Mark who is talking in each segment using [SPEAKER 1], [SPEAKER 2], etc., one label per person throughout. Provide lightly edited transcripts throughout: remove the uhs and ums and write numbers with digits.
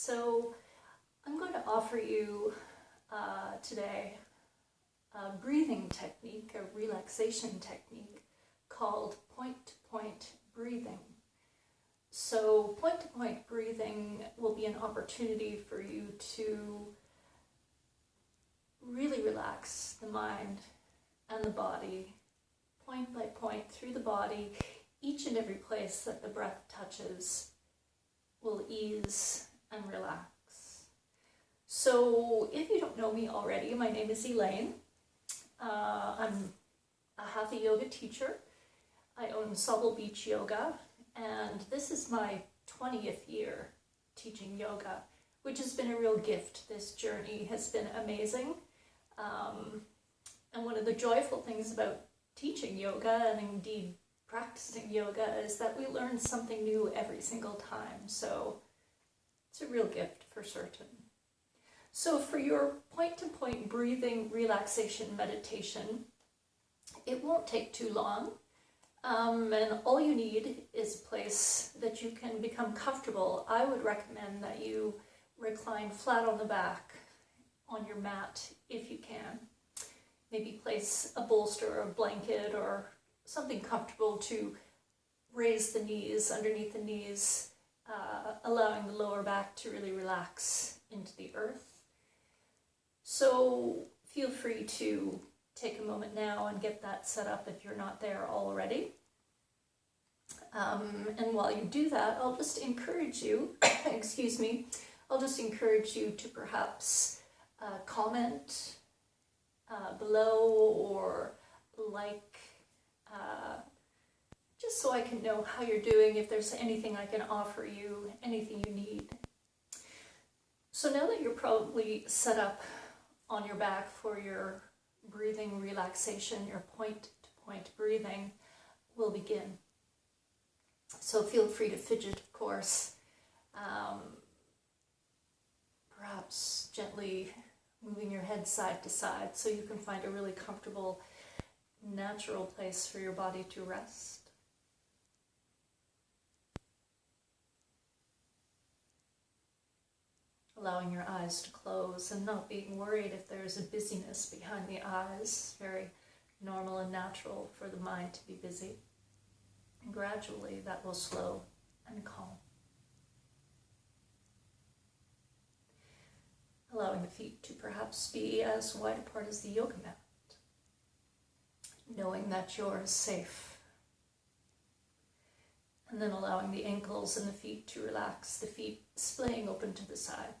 [SPEAKER 1] So I'm going to offer you today a breathing technique, a relaxation technique called point-to-point breathing. So point-to-point breathing will be an opportunity for you to really relax the mind and the body, point by point through the body. Each and every place that the breath touches will ease and relax. So if you don't know me already, my name is Elaine. I'm a Hatha yoga teacher. I own Sobel Beach Yoga, and this is my 20th year teaching yoga, which has been a real gift. This journey has been amazing. And one of the joyful things about teaching yoga, and indeed practicing yoga, is that we learn something new every single time. So it's a real gift for certain. So for your point-to-point breathing relaxation meditation, it won't take too long. And all you need is a place that you can become comfortable. I would recommend that you recline flat on the back on your mat if you can. Maybe place a bolster or a blanket or something comfortable to raise the knees, underneath the knees, allowing the lower back to really relax into the earth. So feel free to take a moment now and get that set up if you're not there already. And while you do that, I'll just encourage you, I'll just encourage you to perhaps comment below or like, just so I can know how you're doing, if there's anything I can offer you, anything you need. So now that you're probably set up on your back for your breathing relaxation, your point-to-point breathing, we'll begin. So feel free to fidget, of course, perhaps gently moving your head side to side so you can find a really comfortable, natural place for your body to rest. Allowing your eyes to close and not being worried if there's a busyness behind the eyes. Very normal and natural for the mind to be busy. And gradually that will slow and calm. Allowing the feet to perhaps be as wide apart as the yoga mat. Knowing that you're safe. And then allowing the ankles and the feet to relax, the feet splaying open to the sides.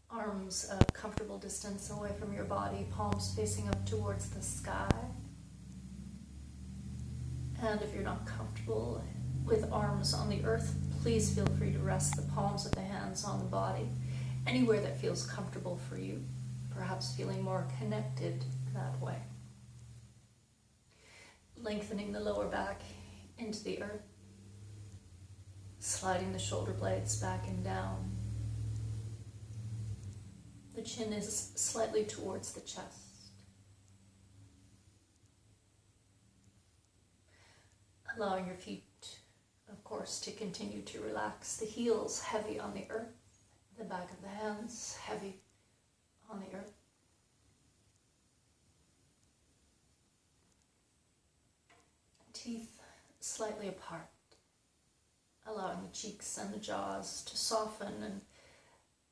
[SPEAKER 1] Arms a comfortable distance away from your body, palms facing up towards the sky. And if you're not comfortable with arms on the earth, please feel free to rest the palms of the hands on the body, anywhere that feels comfortable for you, perhaps feeling more connected that way. Lengthening the lower back into the earth, sliding the shoulder blades back and down. The chin is slightly towards the chest. Allowing your feet, of course, to continue to relax. The heels heavy on the earth, the back of the hands heavy on the earth. Teeth slightly apart, allowing the cheeks and the jaws to soften and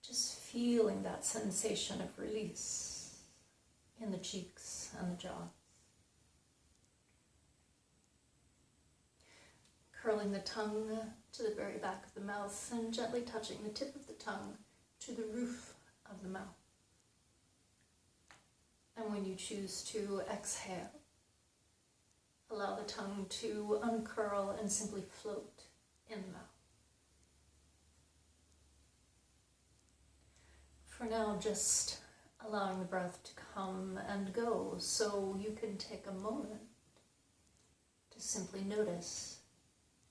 [SPEAKER 1] just feeling that sensation of release in the cheeks and the jaws. Curling the tongue to the very back of the mouth and gently touching the tip of the tongue to the roof of the mouth. And when you choose to exhale, allow the tongue to uncurl and simply float in the mouth. For now, just allowing the breath to come and go, so you can take a moment to simply notice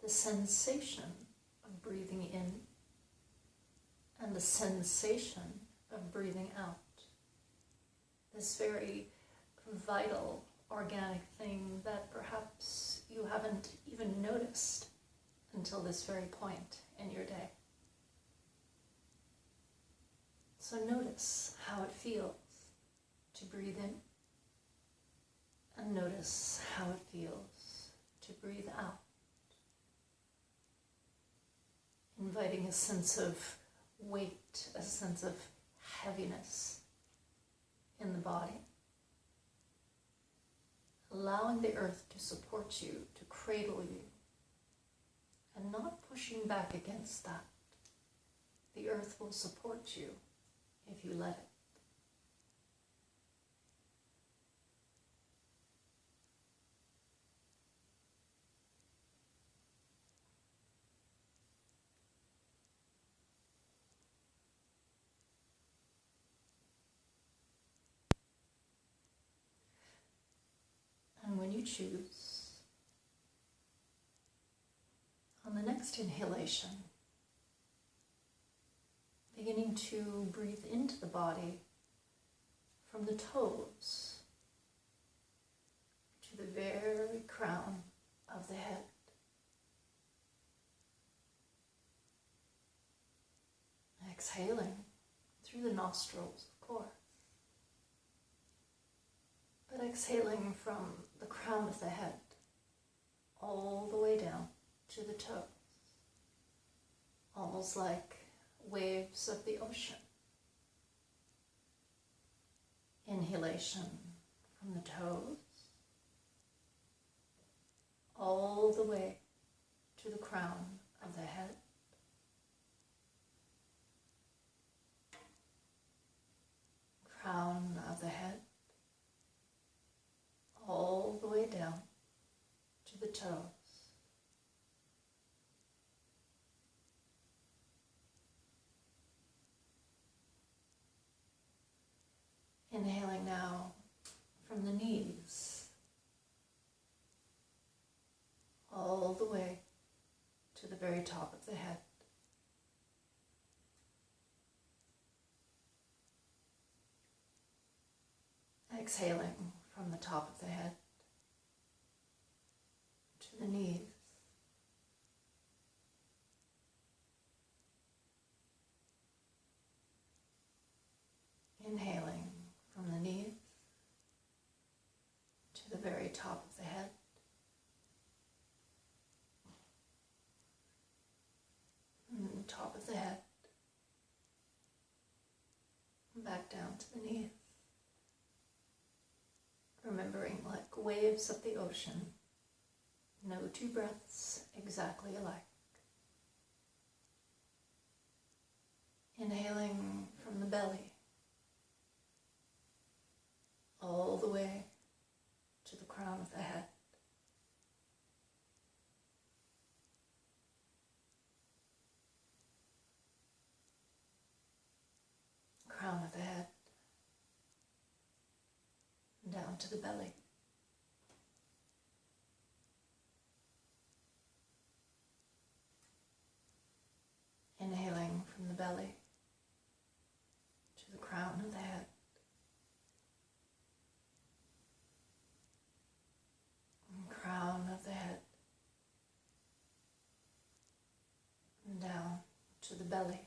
[SPEAKER 1] the sensation of breathing in and the sensation of breathing out. This very vital, organic thing that perhaps you haven't even noticed until this very point in your day. So notice how it feels to breathe in, and notice how it feels to breathe out. Inviting a sense of weight, a sense of heaviness in the body. Allowing the earth to support you, to cradle you, and not pushing back against that. The earth will support you if you let it. And when you choose, on the next inhalation, beginning to breathe into the body from the toes to the very crown of the head. Exhaling through the nostrils, of course, but exhaling from the crown of the head all the way down to the toes, almost like waves of the ocean. Inhalation from the toes all the way to the crown of the head. Crown of the head all the way down to the toes. Inhaling now from the knees all the way to the very top of the head. Exhaling from the top of the head to the knees. Inhaling from the knees to the very top of the head. And top of the head. Back down to the knees. Remembering, like waves of the ocean, no two breaths exactly alike. Inhaling from the belly all the way to the crown of the head. Crown of the head, down to the belly. Inhaling from the belly to the crown of the head. And crown of the head, and down to the belly.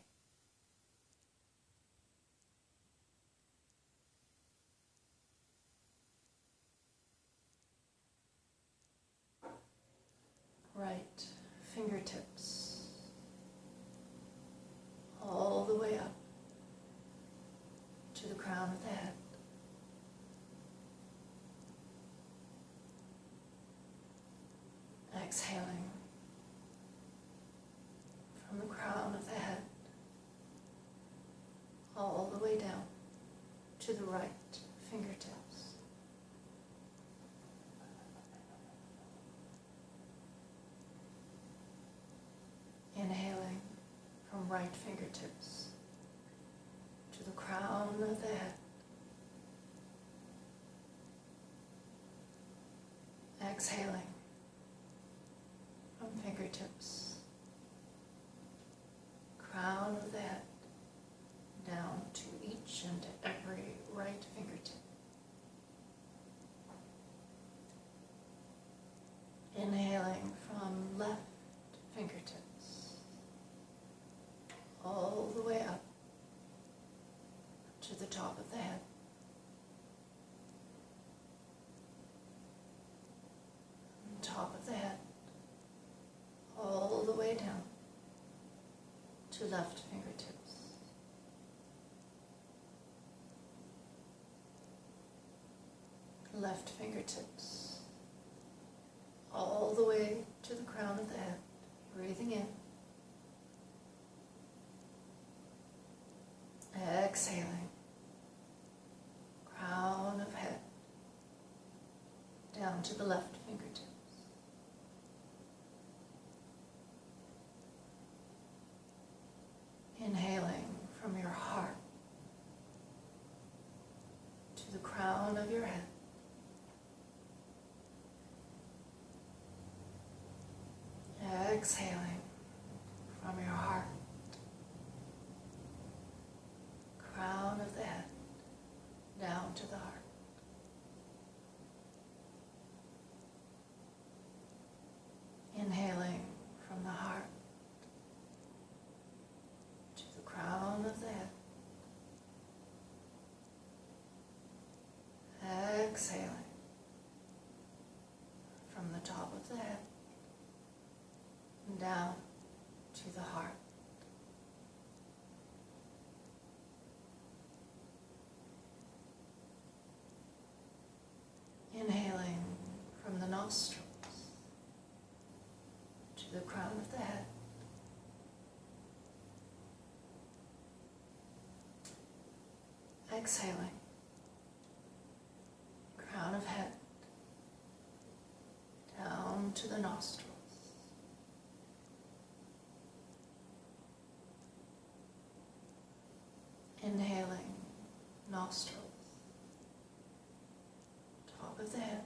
[SPEAKER 1] Right fingertips all the way up to the crown of the head. Exhaling from the crown of the head all the way down to the right fingertips. Inhaling from right fingertips to the crown of the head. Exhaling from fingertips, crown of the head, down to each and every right fingertip. Inhaling from left fingertip top of the head. Top of the head, all the way down to left fingertips. Left fingertips, all the way to the crown of the head. Breathing in. Exhaling. Crown of head, down to the left fingertips. Inhaling from your heart to the crown of your head. Exhaling from your heart, crown of the head, down to the heart. Inhaling from the heart to the crown of the head. Exhaling from the top of the head and down to the heart. Inhaling from the nostrils to the crown of the head. Exhaling, crown of head, down to the nostrils. Inhaling, nostrils, top of the head.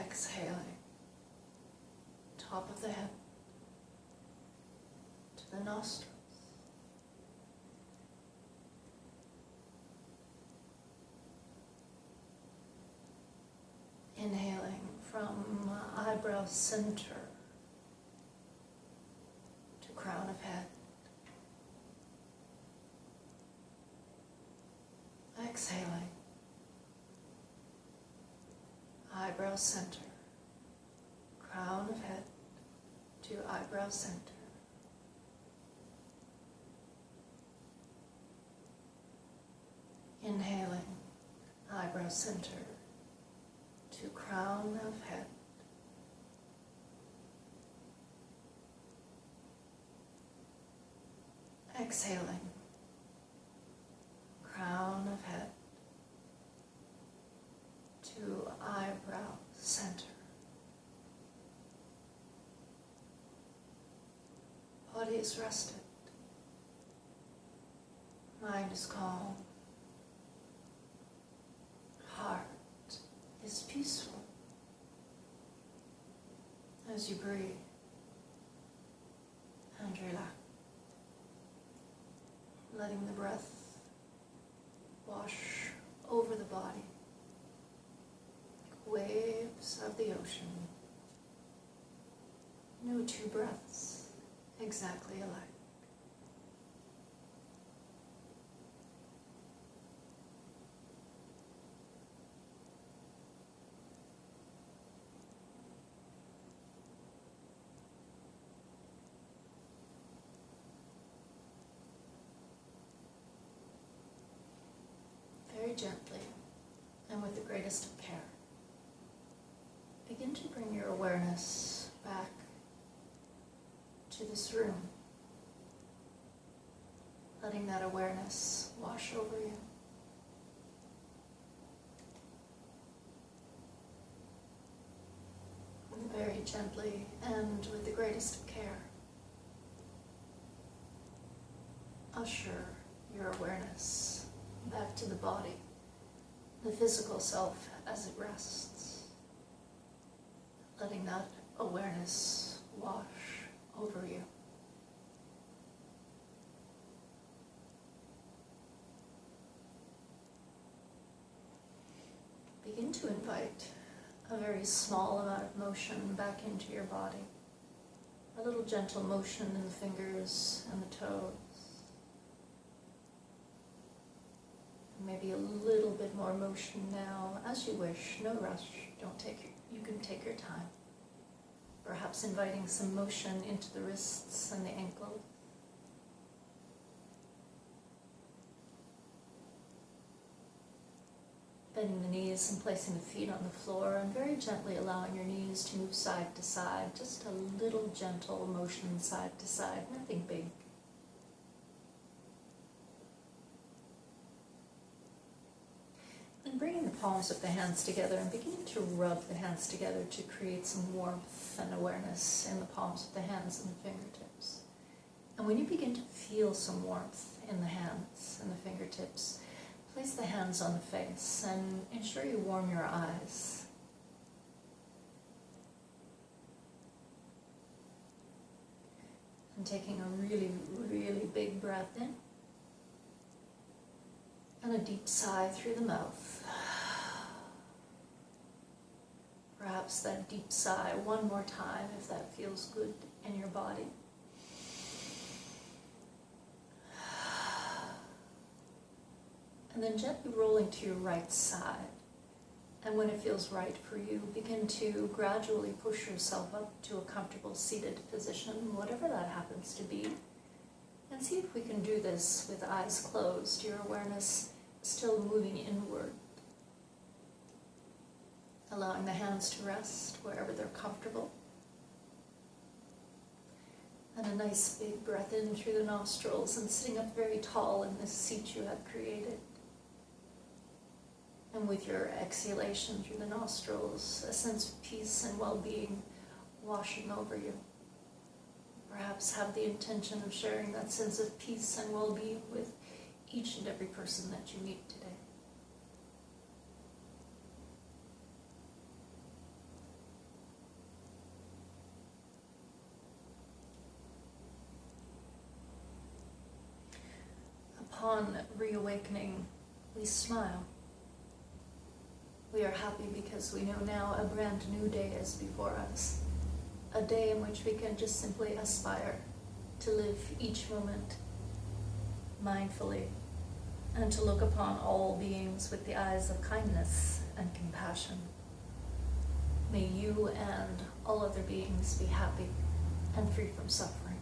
[SPEAKER 1] Exhaling, top of the head to the nostrils. Inhaling from eyebrow center to crown of head. Exhaling, eyebrow center, crown of head to eyebrow center. Inhaling, eyebrow center to crown of head. Exhaling, crown of head to eyebrow center. Body is rested. Mind is calm. Heart is peaceful. As you breathe and relax, letting the breath wash over the body like waves of the ocean. No two breaths exactly alike. Very gently and with the greatest of care, begin to bring your awareness back to this room, letting that awareness wash over you. And very gently and with the greatest of care, usher your awareness back to the body, the physical self as it rests, letting that awareness wash over you. Begin to invite a very small amount of motion back into your body, A little gentle motion in the fingers and the toes. Maybe a little bit more motion now, as you wish. No rush. You can take your time. Perhaps inviting some motion into the wrists and the ankles. Bending the knees and placing the feet on the floor, and very gently allowing your knees to move side to side. Just a little gentle motion side to side, nothing big. And bringing the palms of the hands together and beginning to rub the hands together to create some warmth and awareness in the palms of the hands and the fingertips. And when you begin to feel some warmth in the hands and the fingertips, place the hands on the face and ensure you warm your eyes. And taking a really, really big breath in. And a deep sigh through the mouth. Perhaps that deep sigh one more time if that feels good in your body. And then gently rolling to your right side. And when it feels right for you, begin to gradually push yourself up to a comfortable seated position, whatever that happens to be. And see if we can do this with eyes closed, your awareness still moving inward. Allowing the hands to rest wherever they're comfortable. And a nice big breath in through the nostrils and sitting up very tall in this seat you have created. And with your exhalation through the nostrils, a sense of peace and well-being washing over you. Perhaps have the intention of sharing that sense of peace and well-being with each and every person that you meet today. Upon reawakening, we smile. We are happy because we know now a brand new day is before us. A day in which we can just simply aspire to live each moment mindfully and to look upon all beings with the eyes of kindness and compassion. May you and all other beings be happy and free from suffering.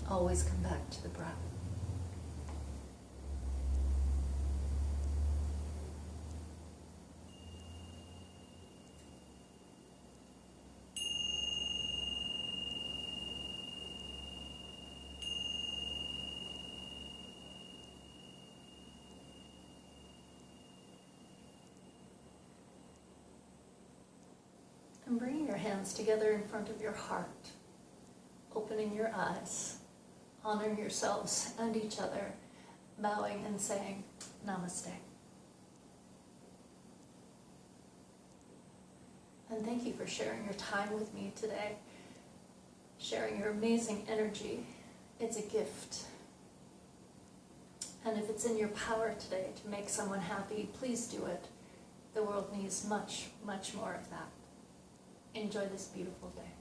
[SPEAKER 1] Always come back to the breath. And bringing your hands together in front of your heart, opening your eyes, honoring yourselves and each other, bowing and saying, Namaste. And thank you for sharing your time with me today, sharing your amazing energy. It's a gift. And if it's in your power today to make someone happy, please do it. The world needs much, much more of that. Enjoy this beautiful day.